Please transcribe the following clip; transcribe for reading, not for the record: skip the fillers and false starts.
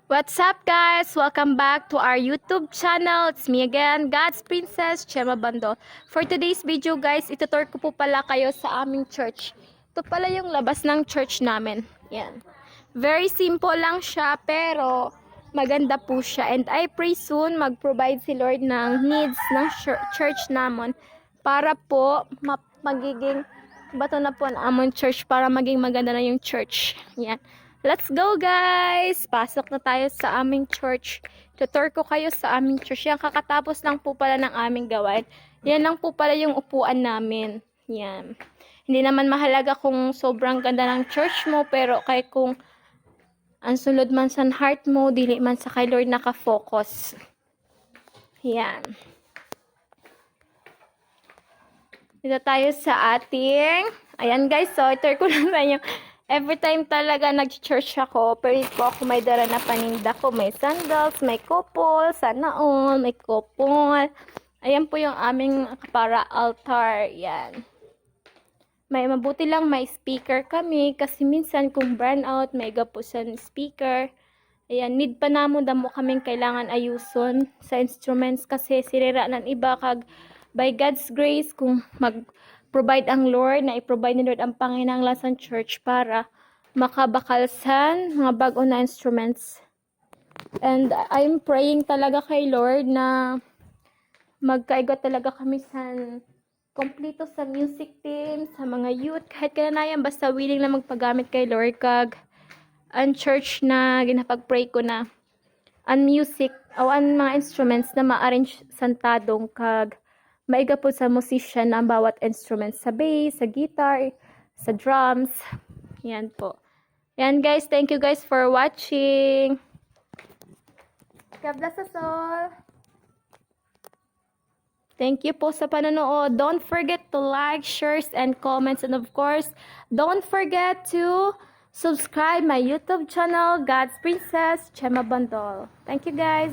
What's up guys? Welcome back to our YouTube channel. It's me again, God's Princess, Chema Bando. For today's video guys, itutur ko po pala kayo sa aming church. Ito pala yung labas ng church namin. Yan. Very simple lang siya pero maganda po siya. And I pray soon mag-provide si Lord ng needs ng church namin para po magiging bato na po ang among church para maging maganda na yung church. Yan. Let's go guys! Pasok na tayo sa aming church. Tutor ko kayo sa aming church. Yan, kakatapos lang po pala ng aming gawain. Yan lang po pala yung upuan namin. Yan. Hindi naman mahalaga kung sobrang ganda ng church mo, pero kay kung ang sulod man sa heart mo, dili man sa kay Lord nakafocus. Yan. Dito tayo sa ating, ayan guys, so tutor ko lang sa inyo. Every time talaga nag-church ako, pero po ako may dala na paninda ko. May sandals, may kupol, sana all, may kupol. Ayan po yung aming para altar. Yan. May mabuti lang may speaker kami kasi minsan kung burn out, may gapusan speaker. Ayan, need pa namo damo kaming kailangan ayuson sa instruments kasi sirira ng iba kag by God's grace kung provide ang Lord, na i-provide ni Lord ang panginahanglan sa church para makabakalsan mga bago na instruments. And I'm praying talaga kay Lord na magkaigot talaga kami sa kompleto sa music team, sa mga youth, kahit kananayan, basta willing na magpagamit kay Lord kag ang church na ginapag-pray ko na ang music o ang mga instruments na ma-arrange santadong kag maiga po sa musician ang bawat instrument, sa bass, sa guitar, sa drums. Yan po. Yan guys, thank you guys for watching. God bless us all. Thank you po sa panonood. Don't forget to like, shares, and comments. And of course, don't forget to subscribe my YouTube channel, God's Princess, Chema Bandol. Thank you guys.